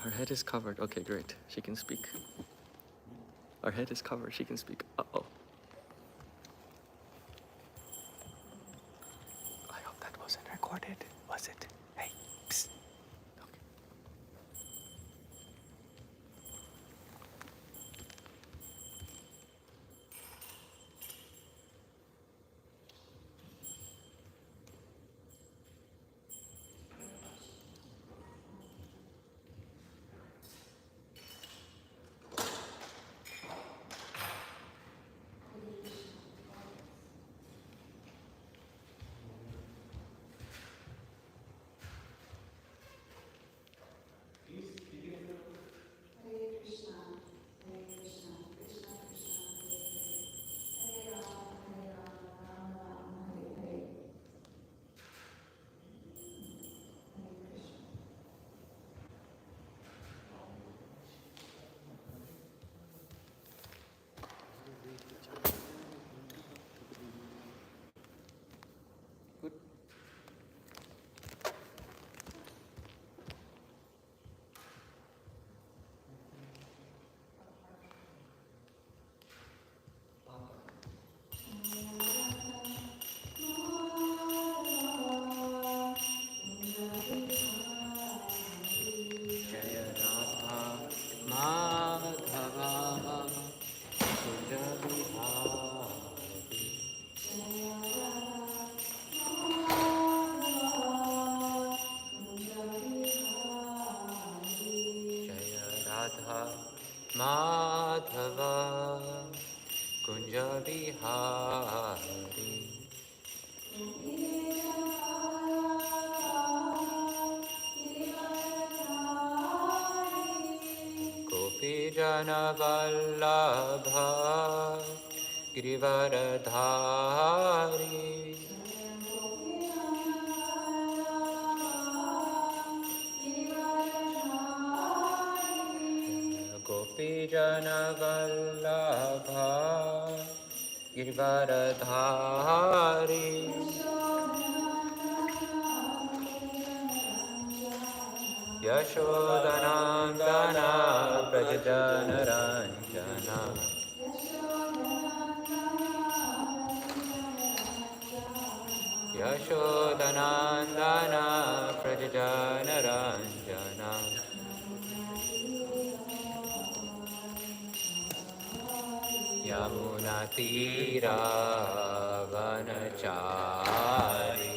Her head is covered. Okay, great. She can speak. Her head is covered. She can speak. Uh-oh. I hope that wasn't recorded. Was it? Hey, psst. Okay. Madhava Kunja Vihari Gopi Jana Vallabha Girivaradhari Gopi Jana Vallabha Girivaradhari Yashodanandana Prajajanaranjana Yashodanandana Prajajanaranjana Yamuna Tira Vanachari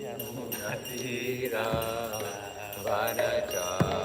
Yamuna Tira Vanachari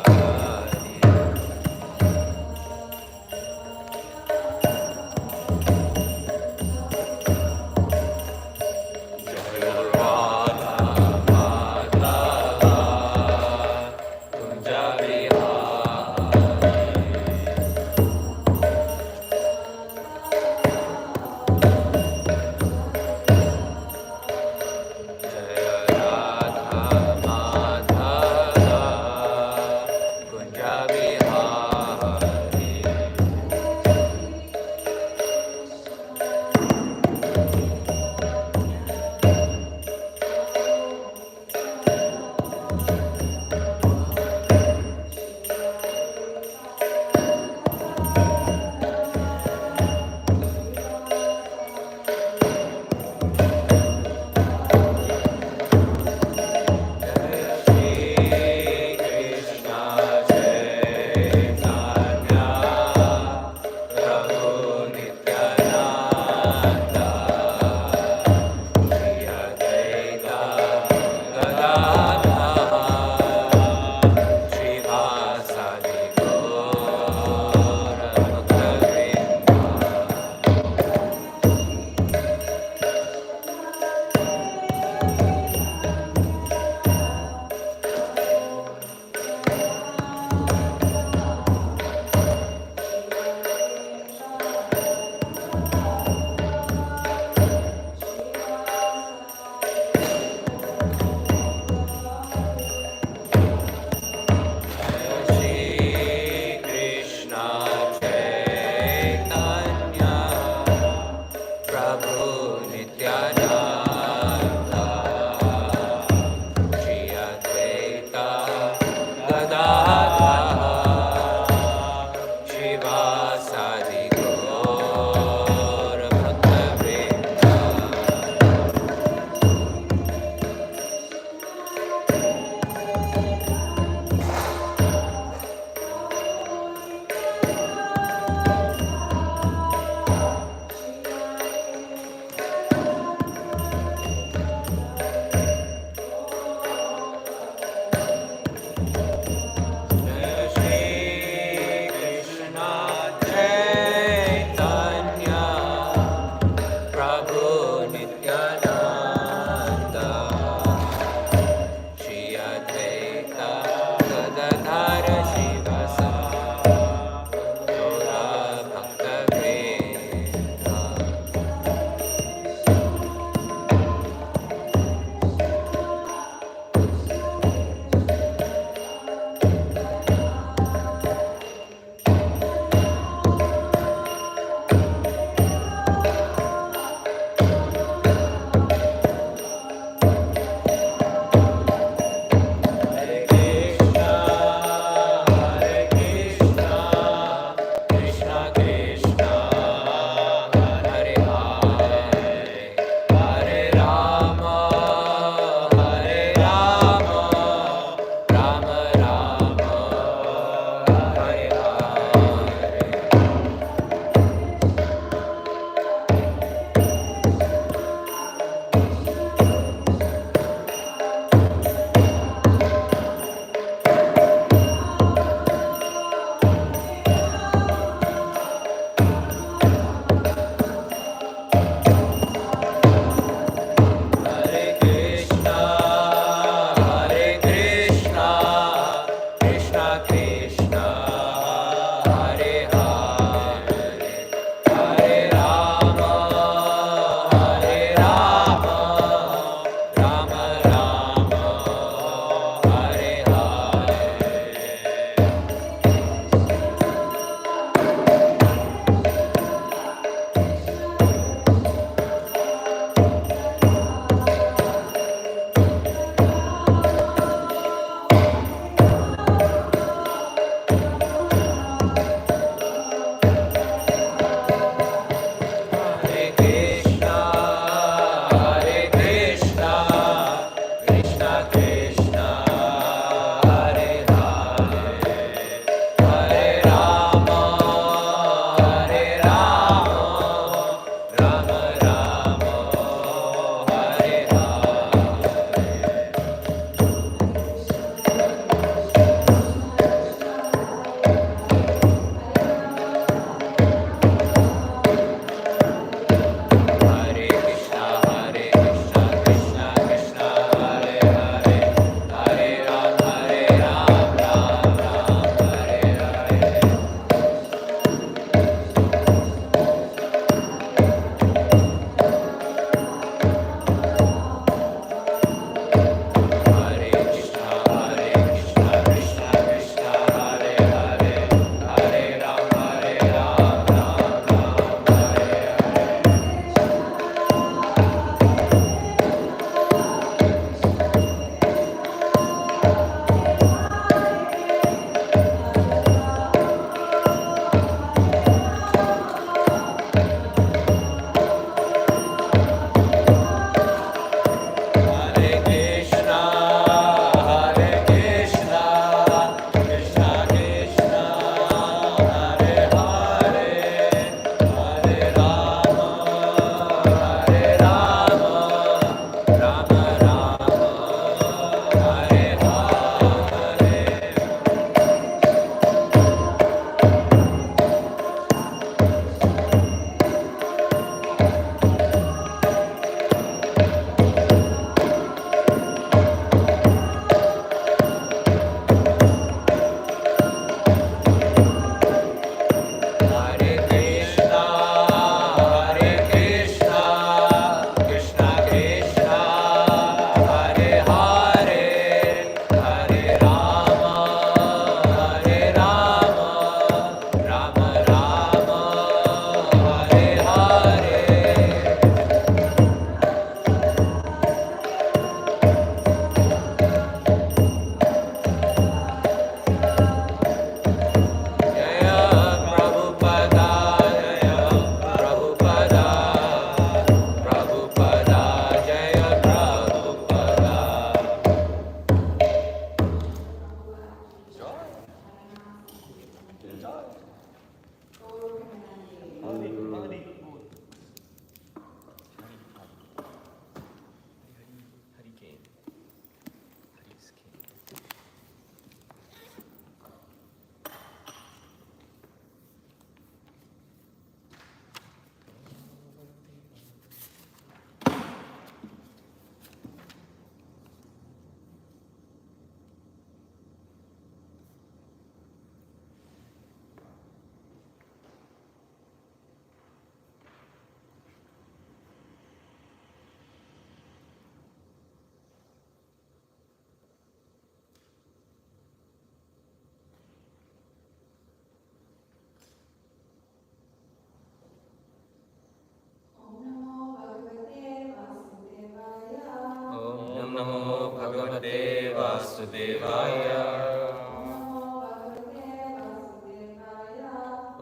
Vasudevaya.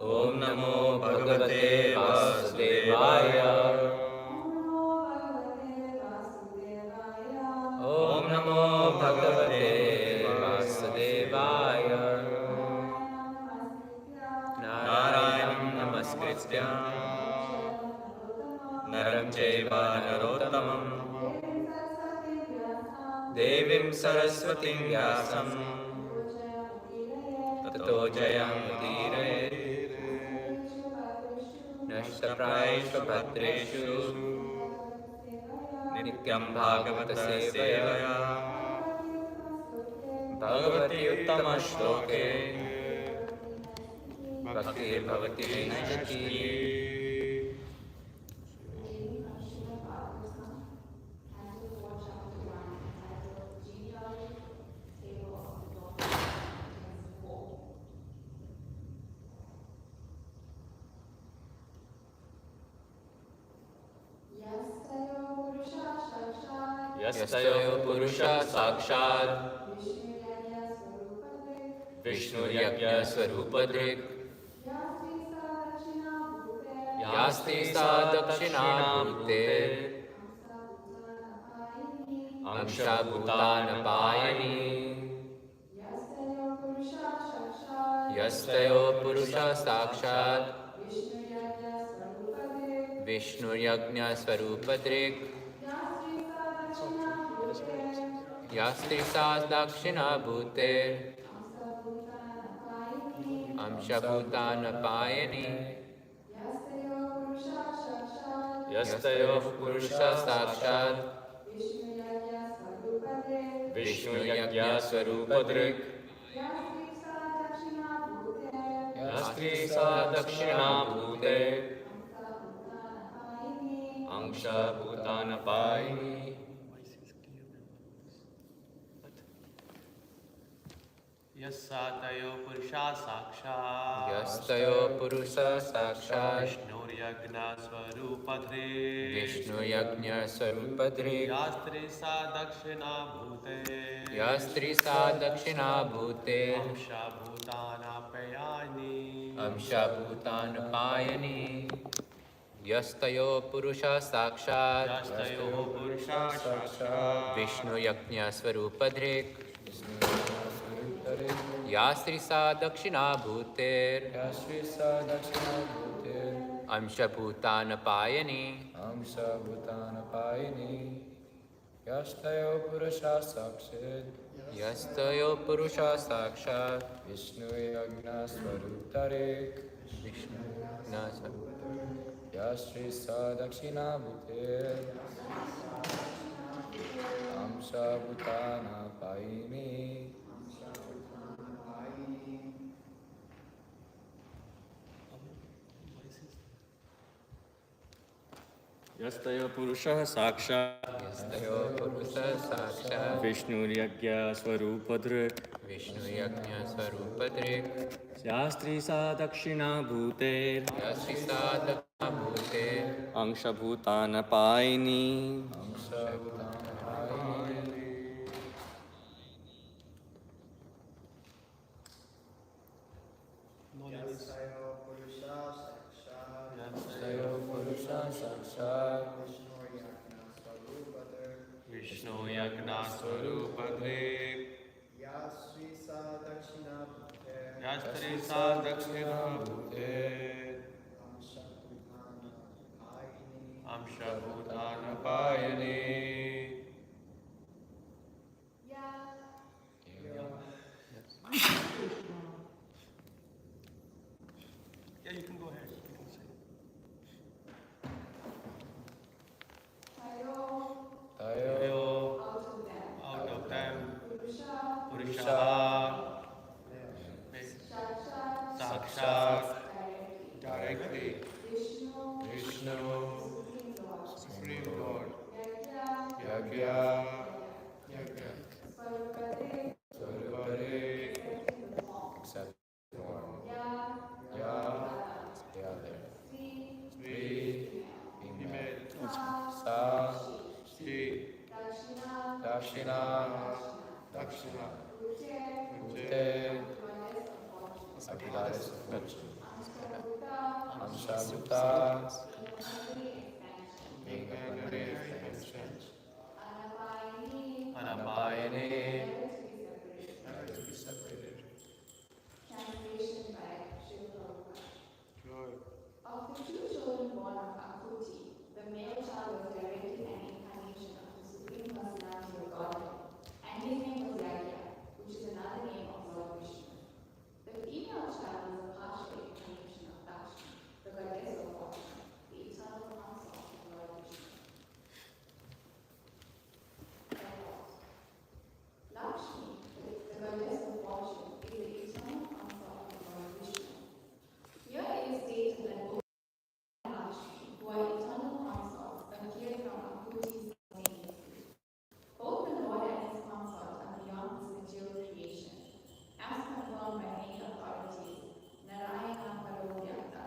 Om Namo Bhagavate Vasudevaya. Om Namo Bhagavate Vasudevaya. Narayanam Namaskritya Naram Chaiva Narottamam Devim Saraswatim Vyasam Tato Jayam Udire Nashtaprayeshu Bhadreshu Nityam Bhagavata Sevaya Bhagavati Uttama Shloke Bhakti Bhavati Nishti. Yastayo Purusha Sakshat Vishnu Yajna Swarupadrik Yasti Sa Dakshina Bhute Amsha Bhutana Payani. Yastayo Purusha Sakshat Vishnu Yajna Swarupadrik Yasti Sa Dakshina Bhute Amsha Bhutana Payani. Yastayo Purusha Sakshat Vishnu Yajna Swarupadrik Yasti Sa Dakshina Bhute Amsha Bhutana Payani. Yastayo Purusha Sakshat Yastayo Purusha Sakshat Vishnu Yajna Swarupadre Vishnu Yajna Swarupadri Yastri Sa Dakshina Bhute Yastri Sa Dakshina Bhute Amsha Bhutana Payani Amsha Bhutana Payani. Yastayo Purusha Sakshat Yastayo Purusha Sakshat Vishnu Yajna Swarupadrik Yastri Sa Dakshina Bhute Amsha Bhutana Payani. Amsa Bhutana Payani. Yastayo Purusha Sakshat Yastayo Purusha Sakshat Vishnu Yajna Swaruparik Vishnu Yajna Swarupadrik Yastri Sa Dakshina Bhute Amsa Bhutana Payani. Yastayo Purusha Sakshat Yastayo Purusha Sakshat Vishnu Yajna Swarupadrik Vishnu Yajna Swarupadrik Yastri Sa Dakshina Bhute Yastri Sa Dakshina Bhute Amsha Bhutana Payani. Amsa Bhutana Payani. Yastayo Purusha Sakshat Yastayo Purusha Sakshat Vishnu Yajna Swarupadre Yastri Sa Dakshina Bhute Yastri Sa Dakshina Bhute Amsha Bhutana Payani. Yeah, you can go ahead. You can say. Tayo Out of them, Purusha Sakshat directly Vishnu Supreme Lord Yajna Swaruparik except form. Ya the other. Sri female. Sa Sri Dakshina Dakshina, Ute, a goddess of fortune. Amshabhuta, being a planetary expansion. Anapayane, never to be separated. Translation by Srila Prabhupada. good. Of the two children born of Akuti, the male child was directly an incarnation of the Supreme Personality of Godhead, and his name was Yagya, which is another name of Lord Vishnu. The female child was a partial incarnation of Lakshmi, the goddess of fortune, the eternal consort of Lord Vishnu. Lakshmi, the goddess of fortune, is the eternal consort of Lord Vishnu. Here it is stated that both Lakshmi, who are eternal consorts, appear from Akuti's simultaneously. Both the Lord and his consort are beyond this material creation, as confirmed by many authorities, Narayana Paravyakta.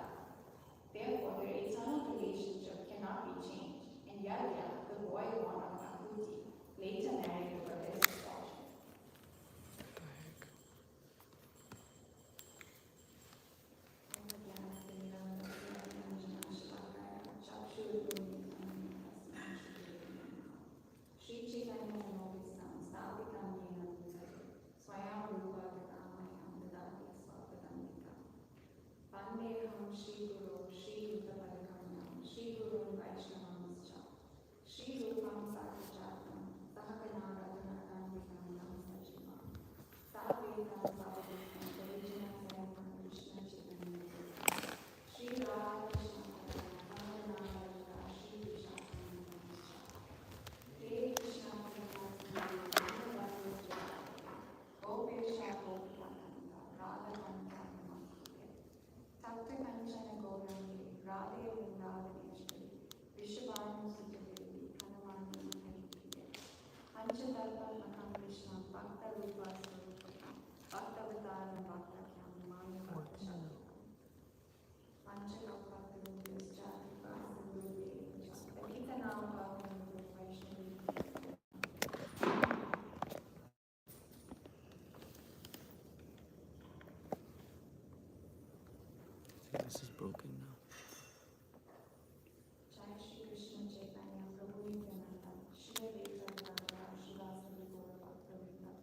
Therefore, their eternal relationship cannot be changed, and Yagya, the boy born of Akuti, later married the goddess of fortune. Vandeham Shri Guru Shri Yudapadakam Shri Guru Vaishnavam Shri Rupam Sahajatam Sahakanagatanakam Vikam Sajivam Sahavedam Sahavedam Original Sayatam Krishna Chaitanya Shri Radha Krishna Sahakanagata Shri Krishna Hare Krishna Krishna Gopesha Gopakanta Radha Kanta Tapta Kanchana Gauranga Radhe Vrindavaneshwari Vishabhanu Sutadevi Hanamani Haripriya Panchadarpa Makam Krishna Bhakta Rupa Swarupakam Bhakta Avataram Bhakta Kyam Maya Bhakta Shalokam Panchaloka Rupyascha Rupa Sindhudevacha Pakita Nama Bhakta Rupa Vaishnavi I think this is broken now. Jai Shri Krishna Chaitanya Prabhu Nityananda Shri Advaita Gadadhara Srivasadi Gaura Bhakta-vrinda.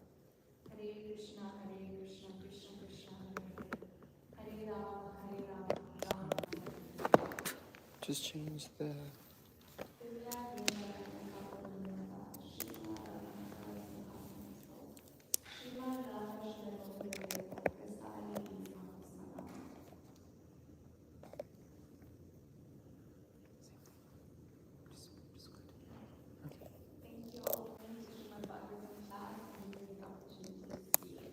Hare Krishna Krishna Krishna Hare Hare Hare Rama Rama Rama Hare. Just change the. Divya Vrinda Kapavrinda Srimad Srimad Radha Shri Prasadi Isam Smadam. Thank you all for coming to Srimad Bhāgavatam class and giving me the opportunity to speak.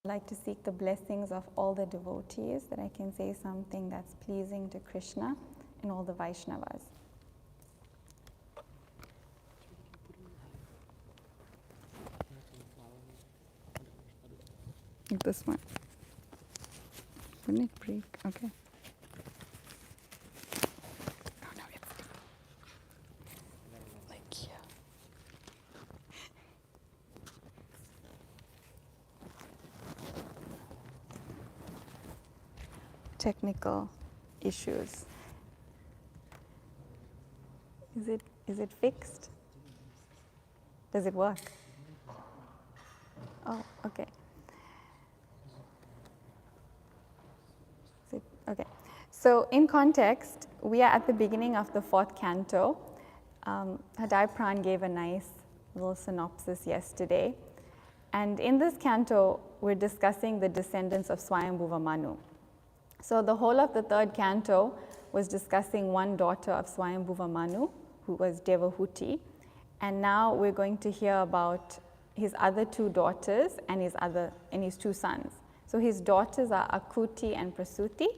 I'd like to seek the blessings of all the devotees that I can say something that's pleasing to Krishna and all the Vaishnavas. Like this one. Wouldn't it break? Okay. Oh no, it's like here. Technical issues. Is it fixed? Does it work? Oh, okay. Okay. So in context, we are at the beginning of the 4th canto. Hadai Pran gave a nice little synopsis yesterday. And in this canto, we're discussing the descendants of Swayambhuva Manu. So the whole of the 3rd canto was discussing one daughter of Swayambhuva Manu, who was Devahuti. And now we're going to hear about his other 2 daughters and his 2 sons. So his daughters are Akuti and Prasuti,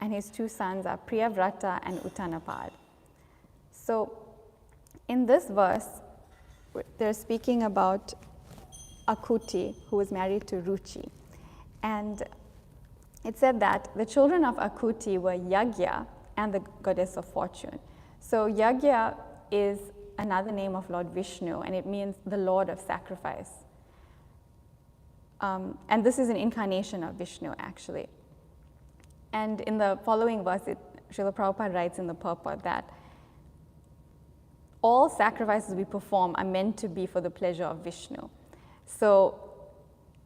and his 2 sons are Priyavrata and Uttanapad. So in this verse, they're speaking about Akuti, who was married to Ruchi. And it said that the children of Akuti were Yagya and the goddess of fortune. So Yagya is another name of Lord Vishnu, and it means the Lord of sacrifice. And this is an incarnation of Vishnu, actually. And in the following verse, Srila Prabhupada writes in the purport that all sacrifices we perform are meant to be for the pleasure of Vishnu. So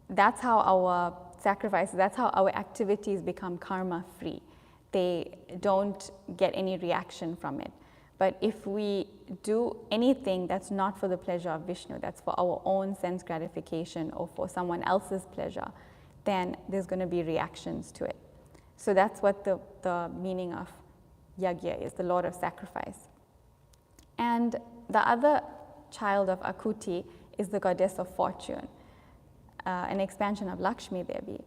that's how our sacrifices, that's how our activities become karma-free. They don't get any reaction from it. But if we do anything that's not for the pleasure of Vishnu, that's for our own sense gratification or for someone else's pleasure, then there's going to be reactions to it. So that's what the meaning of yagya is, the Lord of sacrifice. And the other child of Akuti is the goddess of fortune, an expansion of Lakshmi Devi.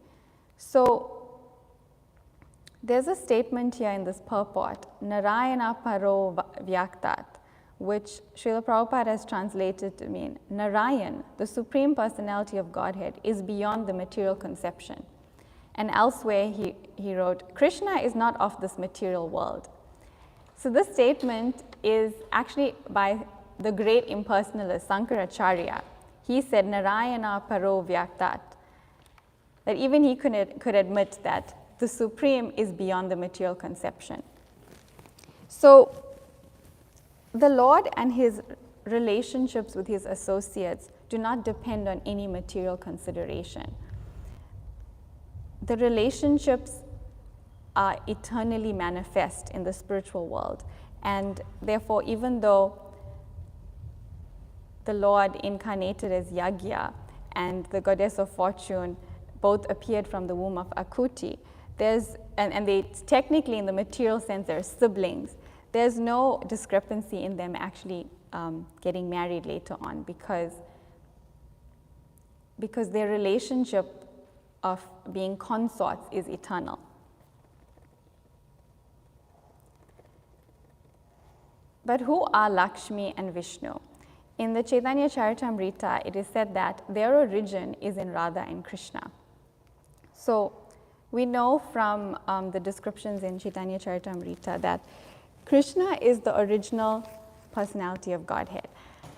So there's a statement here in this purport, Narayana Paro Vyaktat, which Srila Prabhupada has translated to mean Narayan, the Supreme Personality of Godhead, is beyond the material conception. And elsewhere he wrote, Krishna is not of this material world. So this statement is actually by the great impersonalist Sankaracharya. He said Narayana Paro Vyaktat, that even he could admit that the Supreme is beyond the material conception. So the Lord and his relationships with his associates do not depend on any material consideration. The relationships are eternally manifest in the spiritual world, and therefore even though the Lord incarnated as Yagya and the goddess of fortune both appeared from the womb of Akuti, and they technically in the material sense they're siblings, there's no discrepancy in them actually getting married later on because their relationship of being consorts is eternal. But who are Lakshmi and Vishnu? In the Chaitanya Charitamrita, it is said that their origin is in Radha and Krishna. So we know from the descriptions in Chaitanya Charitamrita that Krishna is the original personality of Godhead.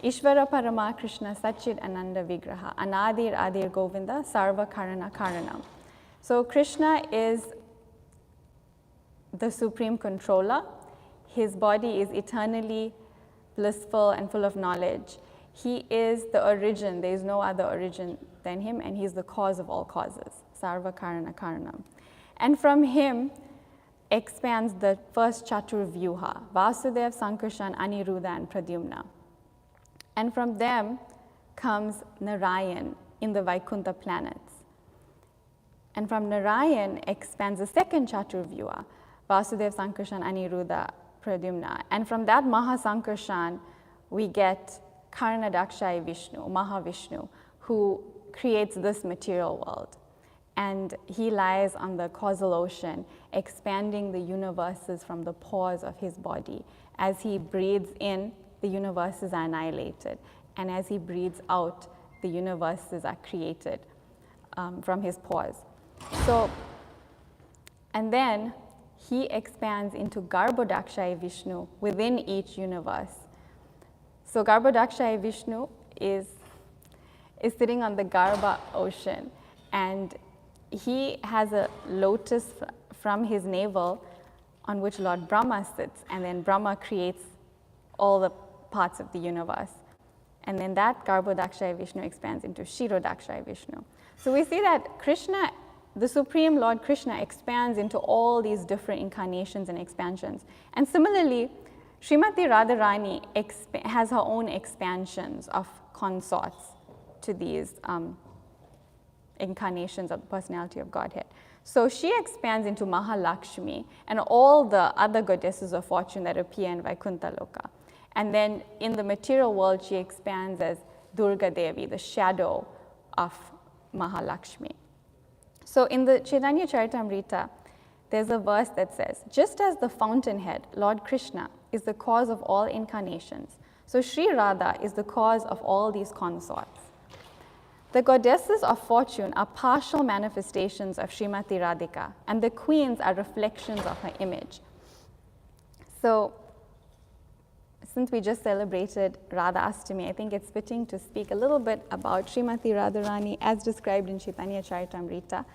Ishvara Parama Krishna Sachid Ananda Vigraha, Anadir Adir Govinda, Sarva Karana Karanam. So Krishna is the supreme controller. His body is eternally blissful and full of knowledge. He is the origin, there is no other origin than him, and he's the cause of all causes, Sarva Karana Karanam. And from him expands the first Chatur Vyuha, Vasudev, Sankarshan, Aniruddha, and Pradyumna. And from them comes Narayan in the Vaikuntha planets. And from Narayan expands the second Chatur Vyuha, Vasudev, Sankarshan, Aniruddha, Pradyumna. And from that Mahasankarshan, we get Karanadakshai Vishnu, Mahavishnu, who creates this material world. And he lies on the causal ocean, expanding the universes from the pores of his body. As he breathes in, the universes are annihilated. And as he breathes out, the universes are created from his pores. So, and then he expands into Garbhodakshai Vishnu within each universe. So Garbhodakshai Vishnu is sitting on the Garbha ocean, and he has a lotus from his navel on which Lord Brahma sits, and then Brahma creates all the parts of the universe. And then that Garbhodakshai Vishnu expands into Kshirodakshai Vishnu. So we see that Krishna, the Supreme Lord Krishna, expands into all these different incarnations and expansions. And similarly, Srimati Radharani has her own expansions of consorts to these incarnations of the personality of Godhead. So she expands into Mahalakshmi and all the other goddesses of fortune that appear in Vaikuntha Loka. And then in the material world, she expands as Durga Devi, the shadow of Mahalakshmi. So in the Chaitanya Charitamrita, there's a verse that says, just as the fountainhead, Lord Krishna, is the cause of all incarnations, so Sri Radha is the cause of all these consorts. The goddesses of fortune are partial manifestations of Srimati Radhika, and the queens are reflections of her image. So since we just celebrated Radha Ashtami, I think it's fitting to speak a little bit about Srimati Radharani as described in Chaitanya Charitamrita,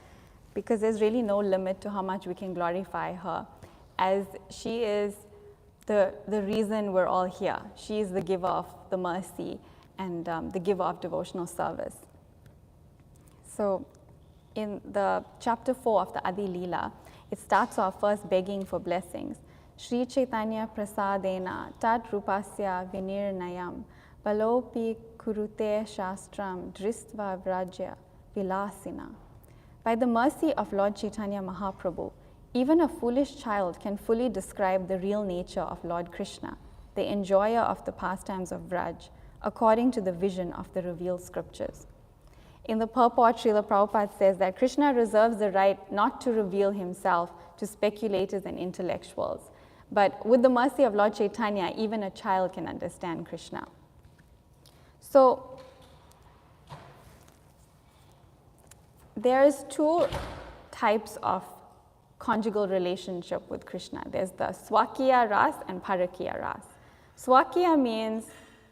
because there's really no limit to how much we can glorify her, as she is the reason we're all here. She is the giver of the mercy and the giver of devotional service. So in the chapter 4 of the Adi Leela, it starts off first begging for blessings. Sri Chaitanya Prasadena Tad Rupasya Vinirnayam Balopi Kurute Shastram Dristva Vrajya Vilasina. By the mercy of Lord Chaitanya Mahaprabhu, even a foolish child can fully describe the real nature of Lord Krishna, the enjoyer of the pastimes of Vraj, according to the vision of the revealed scriptures. In the purport, Srila Prabhupada says that Krishna reserves the right not to reveal himself to speculators and intellectuals. But with the mercy of Lord Chaitanya, even a child can understand Krishna. So there's two types of conjugal relationship with Krishna. There's the Swakiya Ras and Parakiya Ras. Swakiya means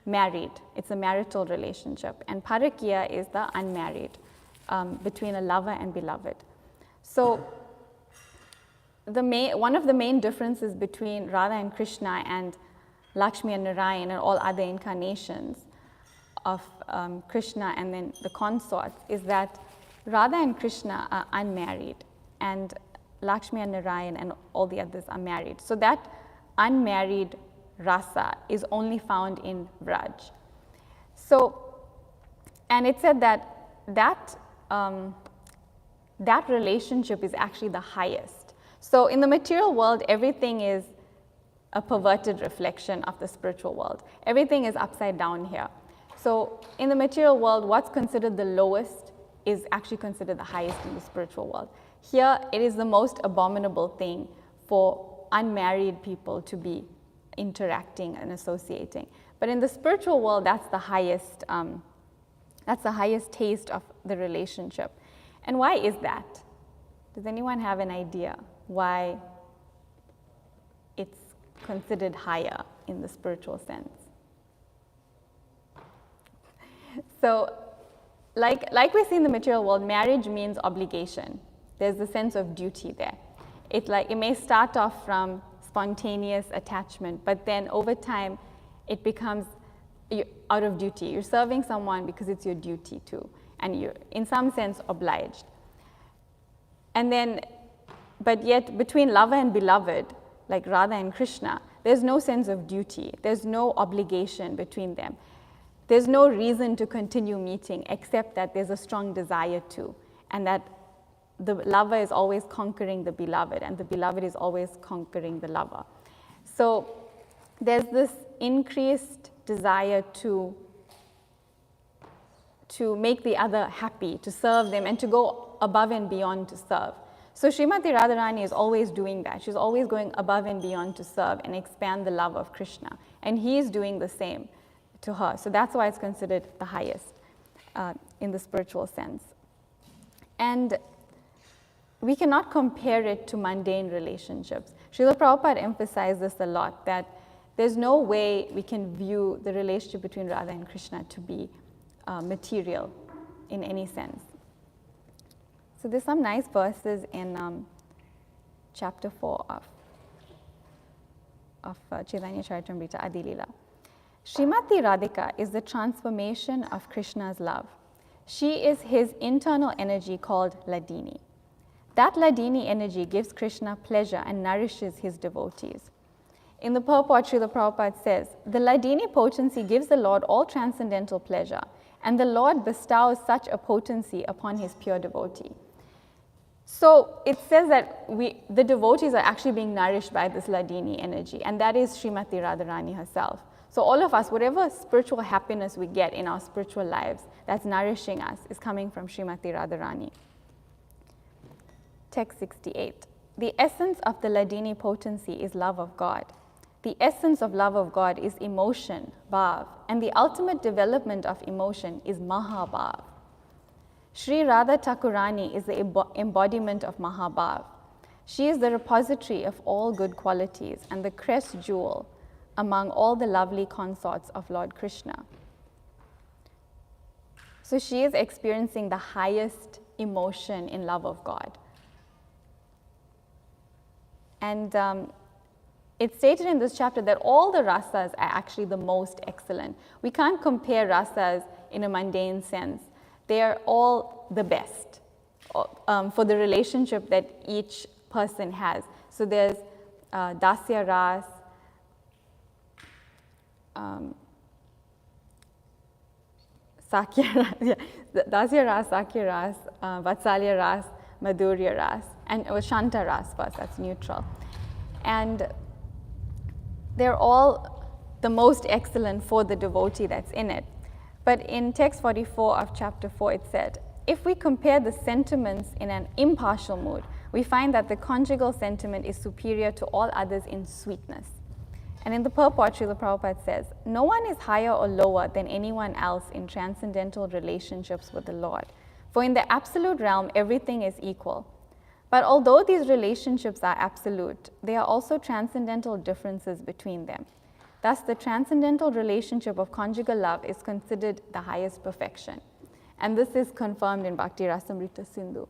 married. It's a marital relationship. And Parakiya is the unmarried, between a lover and beloved. So one of the main differences between Radha and Krishna and Lakshmi and Narayan and all other incarnations of Krishna and then the consorts is that Radha and Krishna are unmarried and Lakshmi and Narayan and all the others are married. So that unmarried rasa is only found in Vraj. So, and it said that relationship is actually the highest. So in the material world, everything is a perverted reflection of the spiritual world. Everything is upside down here. So in the material world, what's considered the lowest is actually considered the highest in the spiritual world. Here, it is the most abominable thing for unmarried people to be interacting and associating. But in the spiritual world, that's the highest taste of the relationship. And why is that? Does anyone have an idea why it's considered higher in the spiritual sense? So, like we see in the material world, marriage means obligation. There's the sense of duty there. It may start off from spontaneous attachment, but then over time, it becomes out of duty. You're serving someone because it's your duty to, and you're in some sense obliged. And then, but yet between lover and beloved, like Radha and Krishna, there's no sense of duty. There's no obligation between them. There's no reason to continue meeting except that there's a strong desire to, and that the lover is always conquering the beloved, and the beloved is always conquering the lover. So there's this increased desire to make the other happy, to serve them, and to go above and beyond to serve. So Srimati Radharani is always doing that. She's always going above and beyond to serve and expand the love of Krishna. And he is doing the same to her. So that's why it's considered the highest in the spiritual sense. And we cannot compare it to mundane relationships. Srila Prabhupada emphasized this a lot, that there's no way we can view the relationship between Radha and Krishna to be material in any sense. So there's some nice verses in chapter 4 of Chaitanya Charitamrita Adi Leela. Srimati Radhika is the transformation of Krishna's love. She is his internal energy called Ladini. That Ladini energy gives Krishna pleasure and nourishes his devotees. In the purport, Srila Prabhupada says, the Ladini potency gives the Lord all transcendental pleasure, and the Lord bestows such a potency upon his pure devotee. So it says that the devotees are actually being nourished by this Ladini energy, and that is Srimati Radharani herself. So all of us, whatever spiritual happiness we get in our spiritual lives that's nourishing us is coming from Srimati Radharani. Text 68. The essence of the Ladini potency is love of God. The essence of love of God is emotion, bhav, and the ultimate development of emotion is mahabhav. Sri Radha Thakurani is the embodiment of mahabhav. She is the repository of all good qualities and the crest jewel among all the lovely consorts of Lord Krishna. So she is experiencing the highest emotion in love of God. And it's stated in this chapter that all the rasas are actually the most excellent. We can't compare rasas in a mundane sense. They are all the best for the relationship that each person has. So there's Dasya Ras, Sakya Ras, yeah, Dasya Ras, Sakya Ras, Vatsalya Ras, Madhurya Ras, and Shanta Ras first, that's neutral. And they're all the most excellent for the devotee that's in it. But in text 44 of chapter 4, it said, if we compare the sentiments in an impartial mood, we find that the conjugal sentiment is superior to all others in sweetness. And in the purport, Srila Prabhupada says, no one is higher or lower than anyone else in transcendental relationships with the Lord. For in the absolute realm, everything is equal. But although these relationships are absolute, there are also transcendental differences between them. Thus, the transcendental relationship of conjugal love is considered the highest perfection. And this is confirmed in Bhakti Rasamrita Sindhu.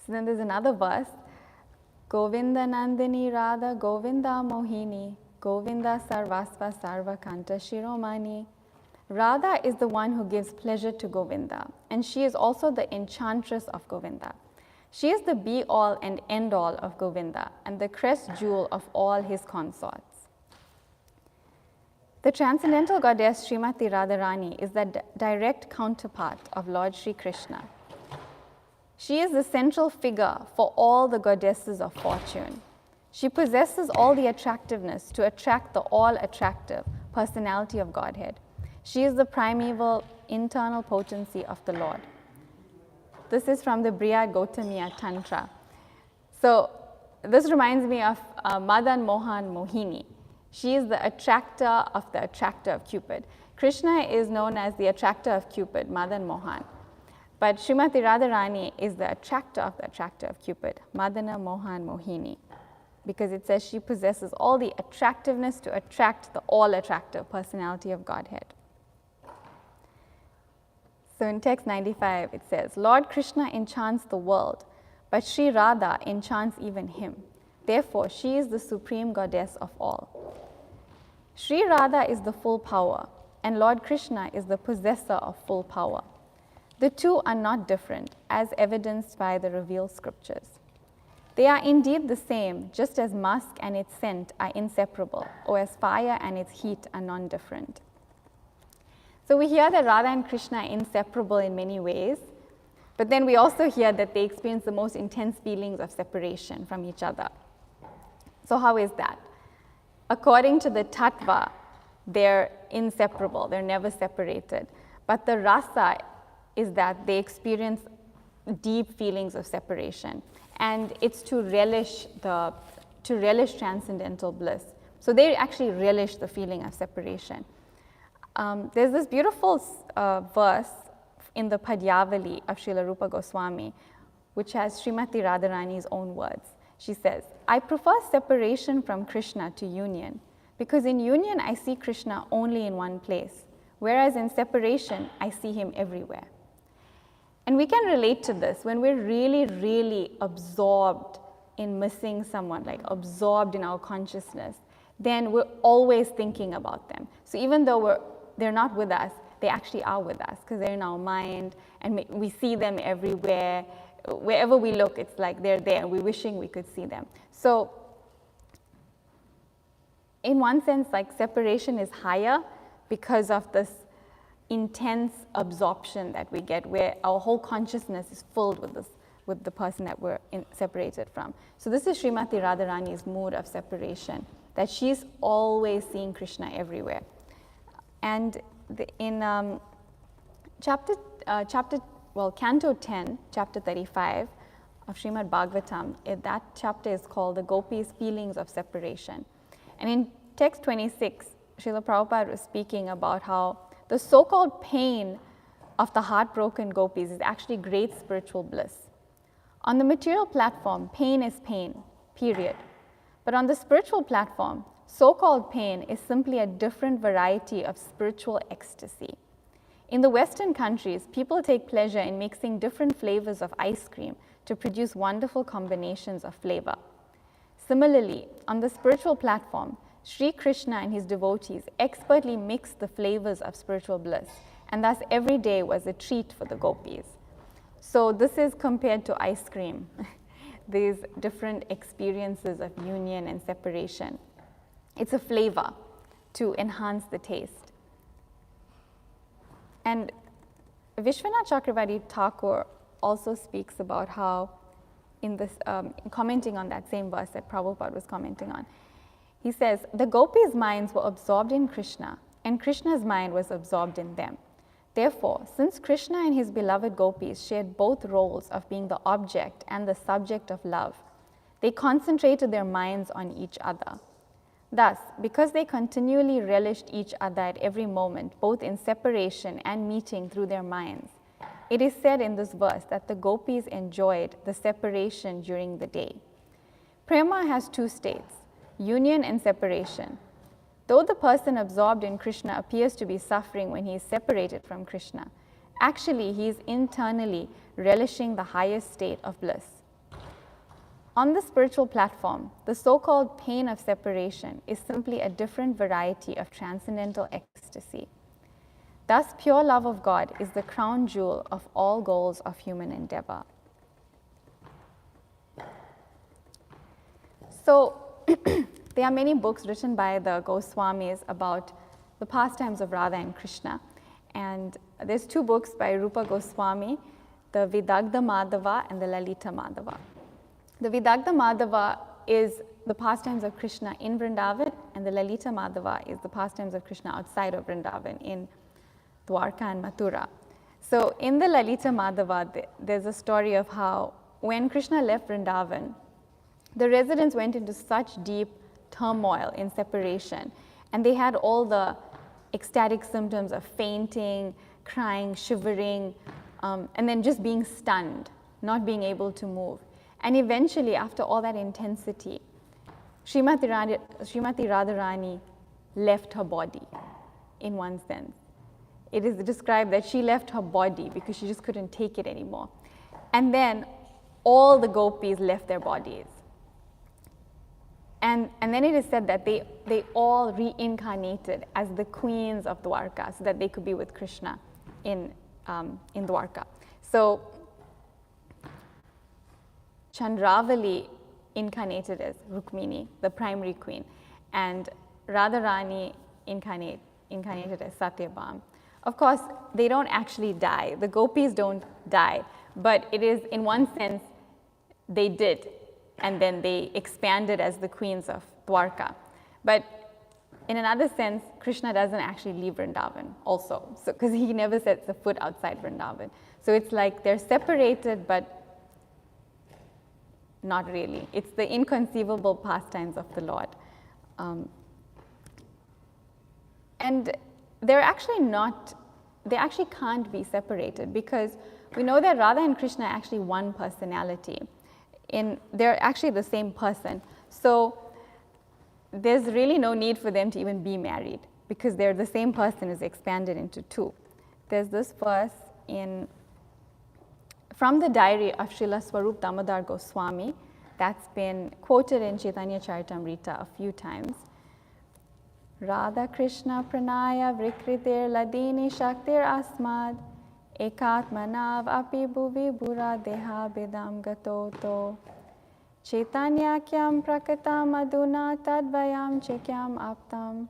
So then there's another verse, Govinda Nandini Radha Govinda Mohini Govinda Sarvasva Sarva Kanta Shiromani. Radha is the one who gives pleasure to Govinda, and she is also the enchantress of Govinda. She is the be-all and end-all of Govinda, and the crest jewel of all his consorts. The transcendental goddess Srimati Radharani is the direct counterpart of Lord Sri Krishna. She is the central figure for all the goddesses of fortune. She possesses all the attractiveness to attract the all-attractive personality of Godhead. She is the primeval internal potency of the Lord. This is from the Brihad Gautamiya Tantra. So this reminds me of Madan Mohan Mohini. She is the attractor of the attractor of Cupid. Krishna is known as the attractor of Cupid, Madan Mohan. But Srimati Radharani is the attractor of the attractor of Cupid, Madana Mohan Mohini, because it says she possesses all the attractiveness to attract the all-attractive personality of Godhead. So in text 95, it says, Lord Krishna enchants the world, but Sri Radha enchants even him. Therefore, she is the supreme goddess of all. Sri Radha is the full power, and Lord Krishna is the possessor of full power. The two are not different, as evidenced by the revealed scriptures. They are indeed the same, just as musk and its scent are inseparable, or as fire and its heat are non-different. So we hear that Radha and Krishna are inseparable in many ways, but then we also hear that they experience the most intense feelings of separation from each other. So how is that? According to the tattva, they're inseparable, they're never separated. But the rasa is that they experience deep feelings of separation, and it's to relish transcendental bliss. So they actually relish the feeling of separation. There's this beautiful verse in the Padyavali of Srila Rupa Goswami, which has Srimati Radharani's own words. She says, I prefer separation from Krishna to union, because in union I see Krishna only in one place, whereas in separation I see him everywhere. And we can relate to this when we're really, really absorbed in missing someone, like absorbed in our consciousness, then we're always thinking about them. So even though they're not with us, they actually are with us because they're in our mind and we see them everywhere. Wherever we look, it's like they're there. We're wishing we could see them. So in one sense, like separation is higher because of this intense absorption that we get where our whole consciousness is filled with the person that we're separated from. So this is Srimati Radharani's mood of separation, that she's always seeing Krishna everywhere. And in Canto 10, chapter 35 of Srimad Bhāgavatam, that chapter is called The Gopis' Feelings of Separation. And in text 26, Srila Prabhupada was speaking about how the so-called pain of the heartbroken gopis is actually great spiritual bliss. On the material platform, pain is pain, period. But on the spiritual platform, so-called pain is simply a different variety of spiritual ecstasy. In the Western countries, people take pleasure in mixing different flavors of ice cream to produce wonderful combinations of flavor. Similarly, on the spiritual platform, Sri Krishna and his devotees expertly mixed the flavors of spiritual bliss, and thus every day was a treat for the gopis. So this is compared to ice cream, these different experiences of union and separation. It's a flavor to enhance the taste. And Vishwanath Chakravarti Thakur also speaks about how, in this, commenting on that same verse that Prabhupada was commenting on, he says, the gopis' minds were absorbed in Krishna, and Krishna's mind was absorbed in them. Therefore, since Krishna and his beloved gopis shared both roles of being the object and the subject of love, they concentrated their minds on each other. Thus, because they continually relished each other at every moment, both in separation and meeting through their minds, it is said in this verse that the gopis enjoyed the separation during the day. Prema has two states, union and separation. Though the person absorbed in Krishna appears to be suffering when he is separated from Krishna, actually he is internally relishing the highest state of bliss. On the spiritual platform, the so-called pain of separation is simply a different variety of transcendental ecstasy. Thus, pure love of God is the crown jewel of all goals of human endeavor. So, there are many books written by the Goswamis about the pastimes of Radha and Krishna. And there's two books by Rupa Goswami, the Vidagdha Madhava and the Lalita Madhava. The Vidagdha Madhava is the pastimes of Krishna in Vrindavan, and the Lalita Madhava is the pastimes of Krishna outside of Vrindavan in Dwarka and Mathura. So in the Lalita Madhava, there's a story of how when Krishna left Vrindavan, the residents went into such deep turmoil in separation, and they had all the ecstatic symptoms of fainting, crying, shivering, and then just being stunned, not being able to move. And eventually, after all that intensity, Srimati Radharani left her body, in one sense. It is described that she left her body because she just couldn't take it anymore. And then all the gopis left their bodies. And then it is said that they all reincarnated as the queens of Dwarka so that they could be with Krishna in Dwarka. So Chandravali incarnated as Rukmini, the primary queen, and Radharani incarnated as Satyabhama. Of course, they don't actually die. The gopis don't die, but it is, in one sense, they did, and then they expanded as the queens of Dwarka. But in another sense, Krishna doesn't actually leave Vrindavan also, because he never sets a foot outside Vrindavan. So it's like they're separated, but not really. It's the inconceivable pastimes of the Lord. And they actually can't be separated, because we know that Radha and Krishna are actually one personality. They're actually the same person. So there's really no need for them to even be married, because they're the same person is expanded into two. There's this verse from the diary of Srila Swarup Damodar Goswami that's been quoted in Chaitanya Charitamrita a few times. Radha Krishna pranaya vikritir ladini shaktir asmad ekatmanav api bhuvi bhura deha bedam gatoto Chaitanyakyam prakatam aduna tadvayam chekyam aptam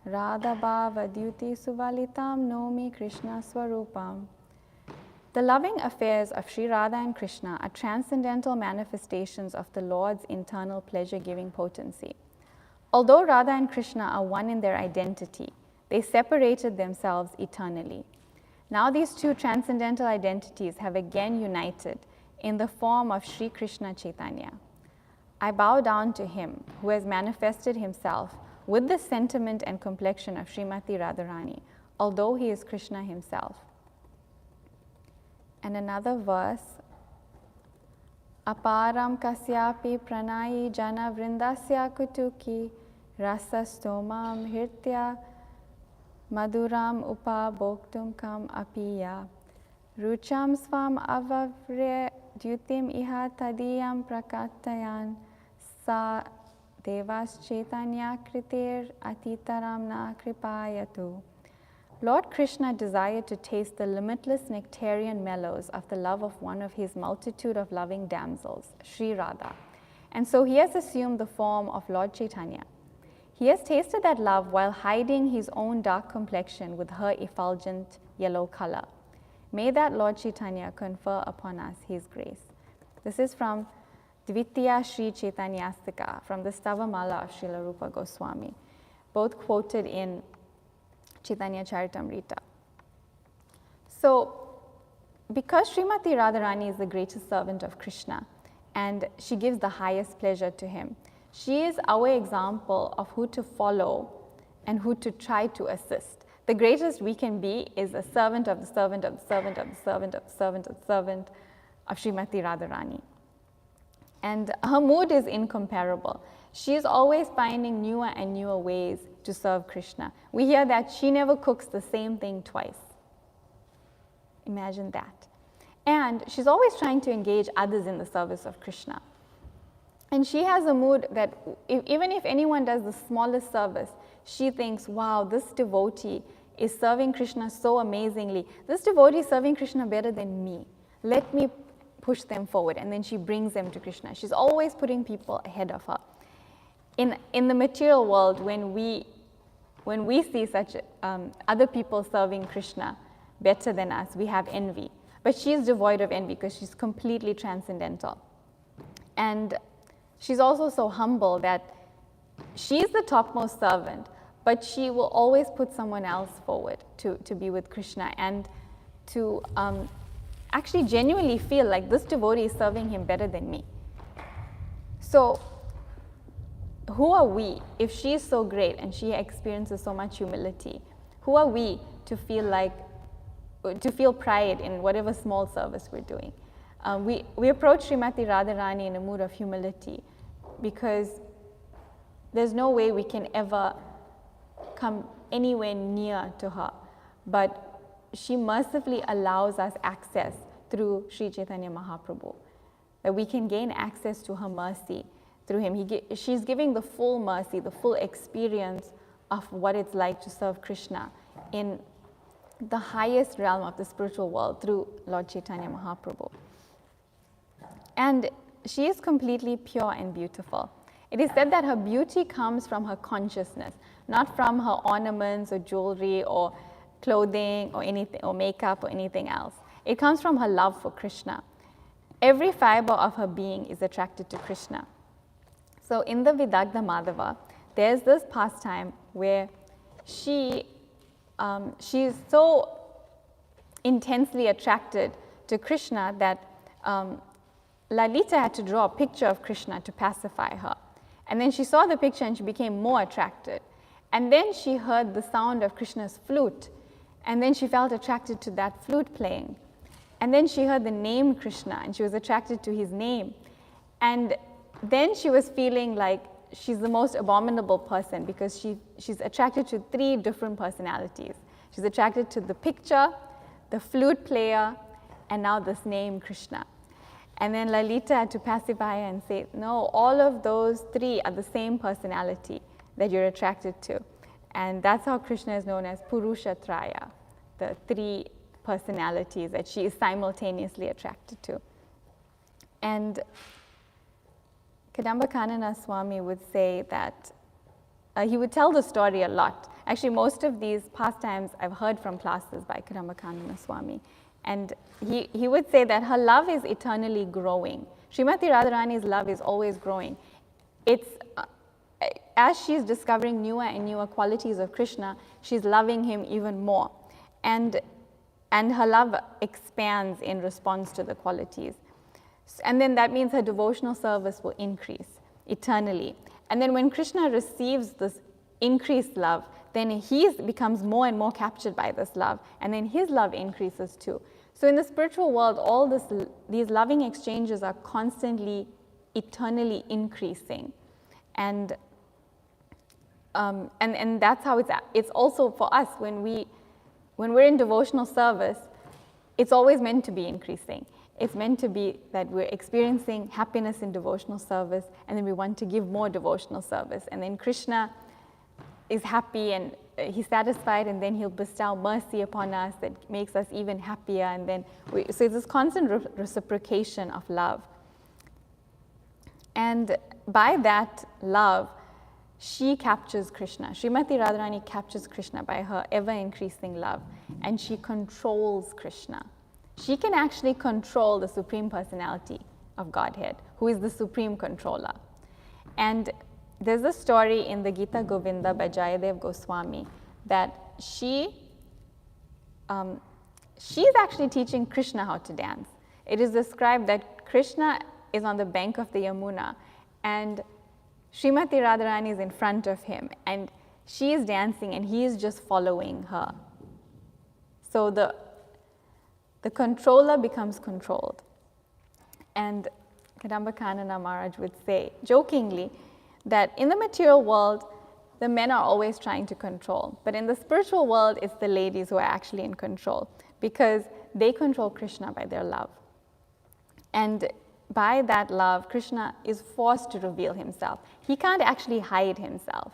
Radha bhava dyuti suvalitam nomi Krishna swarupam. The loving affairs of Sri Radha and Krishna are transcendental manifestations of the Lord's internal pleasure-giving potency. Although Radha and Krishna are one in their identity, they separated themselves eternally. Now these two transcendental identities have again united in the form of Sri Krishna Chaitanya. I bow down to him who has manifested himself with the sentiment and complexion of Srimati Radharani, although he is Krishna himself. And another verse, Aparam kasyapi pranayi jana vrindasya kutuki rasa stomam hirtya maduram upabhoktum kam apiya rucham svam avavre dyutim iha tadiyam prakatayan sa devas chaitanya kritir atitaram na kripayatu. Lord Krishna desired to taste the limitless nectarian mellows of the love of one of his multitude of loving damsels, Sri Radha. And so he has assumed the form of Lord Chaitanya. He has tasted that love while hiding his own dark complexion with her effulgent yellow color. May that Lord Chaitanya confer upon us his grace. This is from Dvitiya Sri Chaitanyastika, from the Stavamala of Srila Rupa Goswami, both quoted in Chaitanya Charitamrita. So, because Srimati Radharani is the greatest servant of Krishna and she gives the highest pleasure to him, she is our example of who to follow and who to try to assist. The greatest we can be is a servant of the servant of the servant of the servant of the servant of the servant of Srimati Radharani. And her mood is incomparable. She is always finding newer and newer ways to serve Krishna. We hear that she never cooks the same thing twice. Imagine that. And she's always trying to engage others in the service of Krishna. And she has a mood that even if anyone does the smallest service, she thinks, wow, this devotee is serving Krishna so amazingly. This devotee is serving Krishna better than me. Let me push them forward. And then she brings them to Krishna. She's always putting people ahead of her. In the material world, when we see such other people serving Krishna better than us, we have envy. But she is devoid of envy because she's completely transcendental. And she's also so humble that she's the topmost servant, but she will always put someone else forward to be with Krishna and to actually genuinely feel like this devotee is serving him better than me. So, who are we if she is so great and she experiences so much humility? Who are we to feel pride in whatever small service we're doing? We approach Srimati Radharani in a mood of humility because there's no way we can ever come anywhere near to her. But she mercifully allows us access through Sri Chaitanya Mahaprabhu, that we can gain access to her mercy through him. She's giving the full mercy, the full experience of what it's like to serve Krishna in the highest realm of the spiritual world through Lord Chaitanya Mahaprabhu. And she is completely pure and beautiful. It is said that her beauty comes from her consciousness, not from her ornaments or jewelry or clothing or anything, or makeup or anything else. It comes from her love for Krishna. Every fiber of her being is attracted to Krishna. So in the Vidagdha Madhava, there's this pastime where she is so intensely attracted to Krishna that Lalita had to draw a picture of Krishna to pacify her. And then she saw the picture and she became more attracted. And then she heard the sound of Krishna's flute. And then she felt attracted to that flute playing. And then she heard the name Krishna and she was attracted to his name. And then she was feeling like she's the most abominable person because she's attracted to 3 different personalities. She's attracted to the picture, the flute player, and now this name Krishna. And then Lalita had to pacify her and say, no, all of those 3 are the same personality that you're attracted to. And that's how Krishna is known as Purusha Traya, the 3 personalities that she is simultaneously attracted to. And Kadamba Kanana Swami would say that he would tell the story a lot. Actually, most of these pastimes I've heard from classes by Kadamba Kanana Swami. And he would say that her love is eternally growing. Srimati Radharani's love is always growing. It's as she's discovering newer and newer qualities of Krishna, she's loving him even more. And her love expands in response to the qualities. And then that means her devotional service will increase eternally. And then when Krishna receives this increased love, then he becomes more and more captured by this love. And then his love increases too. So in the spiritual world, all these loving exchanges are constantly, eternally increasing. And that's how it's also for us when we're in devotional service, it's always meant to be increasing. It's meant to be that we're experiencing happiness in devotional service, and then we want to give more devotional service. And then Krishna is happy and he's satisfied, and then he'll bestow mercy upon us that makes us even happier. And then so it's this constant reciprocation of love. And by that love, she captures Krishna. Srimati Radharani captures Krishna by her ever-increasing love, and she controls Krishna. She can actually control the Supreme Personality of Godhead, who is the Supreme Controller. And there's a story in the Gita Govinda by Jayadev Goswami that she's actually teaching Krishna how to dance. It is described that Krishna is on the bank of the Yamuna, and Srimati Radharani is in front of him, and she is dancing, and he is just following her. So the controller becomes controlled. And Kadamba Kanana Maharaj would say, jokingly, that in the material world, the men are always trying to control. But in the spiritual world, it's the ladies who are actually in control, because they control Krishna by their love. And by that love, Krishna is forced to reveal himself. He can't actually hide himself.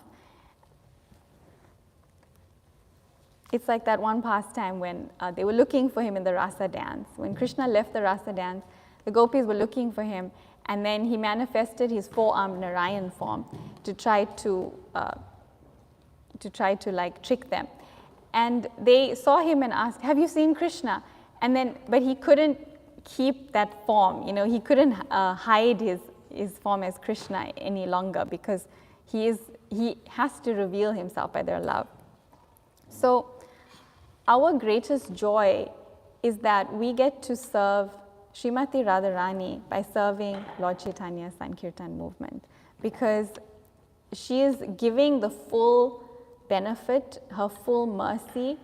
It's like that one pastime when they were looking for him in the rasa dance. When Krishna left the rasa dance, the gopis were looking for him, and then he manifested his four-armed Narayan form to try to like trick them. And they saw him and asked, "Have you seen Krishna?" But he couldn't keep that form. He couldn't hide his form as Krishna any longer, because he has to reveal himself by their love. So our greatest joy is that we get to serve Srimati Radharani by serving Lord Chaitanya's Sankirtan movement, because she is giving the full benefit, her full mercy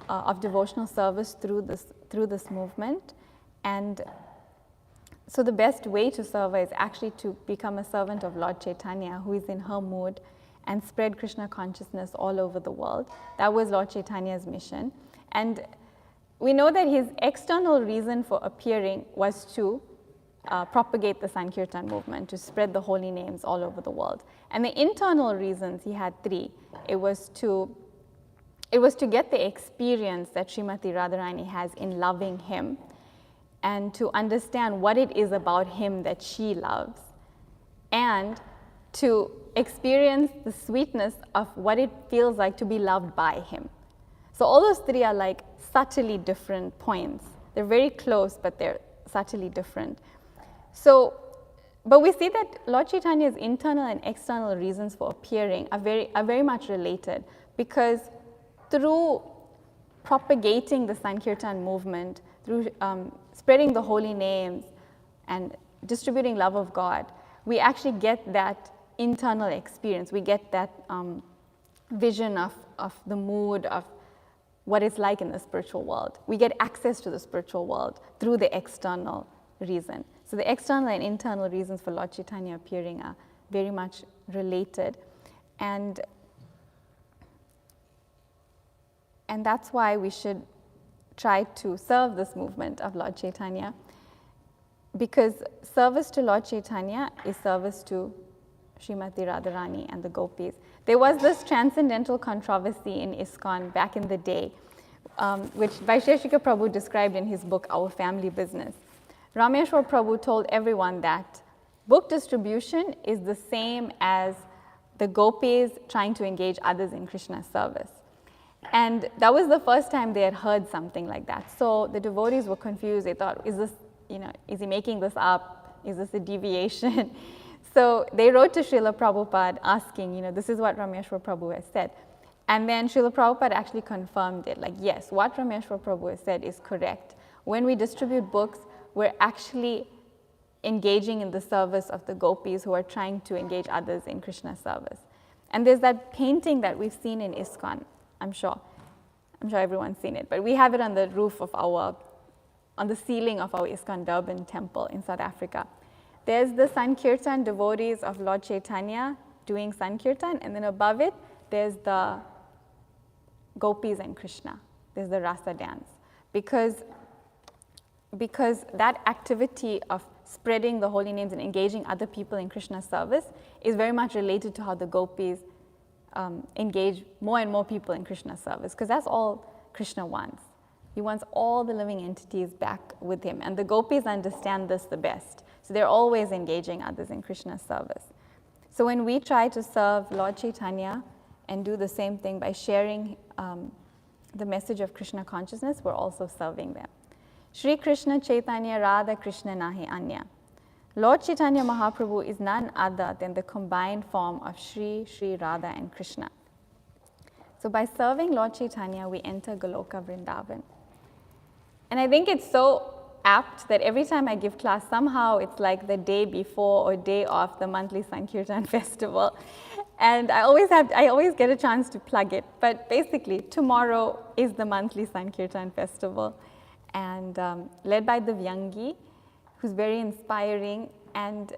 of devotional service through this movement. And so the best way to serve her is actually to become a servant of Lord Chaitanya, who is in her mood, and spread Krishna consciousness all over the world. That was Lord Chaitanya's mission. And we know that his external reason for appearing was to propagate the Sankirtan movement, to spread the holy names all over the world. And the internal reasons, he had three. It was to get the experience that Srimati Radharani has in loving him, and to understand what it is about him that she loves, and to experience the sweetness of what it feels like to be loved by him. So all those three are like subtly different points. They're very close, but they're subtly different. So, but we see that Lord Chaitanya's internal and external reasons for appearing are very much related, because through propagating the Sankirtan movement, through spreading the holy names and distributing love of God, we actually get that internal experience. We get that vision of the mood of what it's like in the spiritual world. We get access to the spiritual world through the external reason. So the external and internal reasons for Lord Chaitanya appearing are very much related. And that's why we should try to serve this movement of Lord Chaitanya, because service to Lord Chaitanya is service to Srimati Radharani and the gopis. There was this transcendental controversy in ISKCON back in the day, which Vaisheshika Prabhu described in his book, Our Family Business. Rameshwar Prabhu told everyone that book distribution is the same as the gopis trying to engage others in Krishna's service. And that was the first time they had heard something like that. So the devotees were confused. They thought, is he making this up? Is this a deviation? So they wrote to Srila Prabhupada asking, this is what Rameshwar Prabhu has said. And then Srila Prabhupada actually confirmed it, like, yes, what Rameshwar Prabhu has said is correct. When we distribute books, we're actually engaging in the service of the gopis who are trying to engage others in Krishna's service. And there's that painting that we've seen in ISKCON, I'm sure everyone's seen it, but we have it on the roof of our on the ceiling of our ISKCON Durban temple in South Africa. There's the Sankirtan devotees of Lord Chaitanya doing Sankirtan, and then above it, there's the gopis and Krishna. There's the rasa dance. Because that activity of spreading the holy names and engaging other people in Krishna's service is very much related to how the gopis engage more and more people in Krishna's service, because that's all Krishna wants. He wants all the living entities back with him, and the gopis understand this the best. So they're always engaging others in Krishna's service. So when we try to serve Lord Chaitanya and do the same thing by sharing the message of Krishna consciousness, we're also serving them. Shri Krishna Chaitanya Radha Krishna Nahi Anya. Lord Chaitanya Mahaprabhu is none other than the combined form of Shri, Shri Radha and Krishna. So by serving Lord Chaitanya, we enter Goloka Vrindavan. And I think it's so apt that every time I give class, somehow it's like the day before or day of the monthly Sankirtan festival. And I always get a chance to plug it. But basically, tomorrow is the monthly Sankirtan festival, and led by the Vyangi, who's very inspiring. And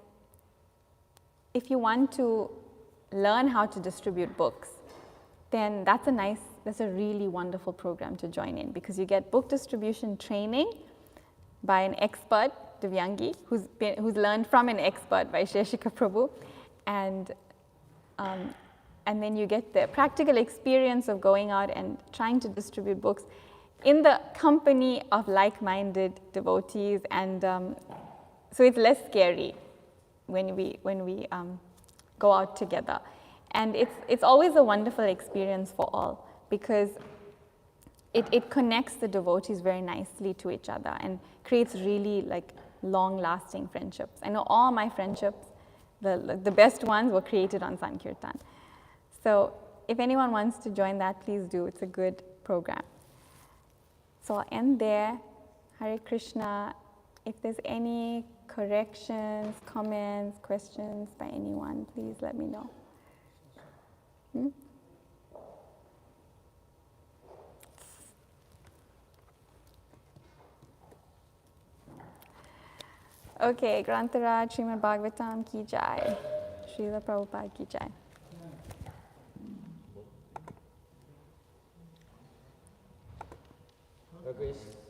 if you want to learn how to distribute books, then that's a really wonderful program to join in, because you get book distribution training by an expert, Divyangi, who's learned from an expert by Sheshika Prabhu, and then you get the practical experience of going out and trying to distribute books in the company of like-minded devotees, and so it's less scary when we go out together. And it's always a wonderful experience for all, because it connects the devotees very nicely to each other and creates really like long-lasting friendships. I know all my friendships, the best ones, were created on Sankirtan. So if anyone wants to join that, please do. It's a good program. So I'll end there. Hare Krishna. If there's any corrections, comments, questions by anyone, please let me know. Okay, Grantaraj, Srimad Bhāgavatam ki jai. Srila Prabhupada ki jai. Bagus.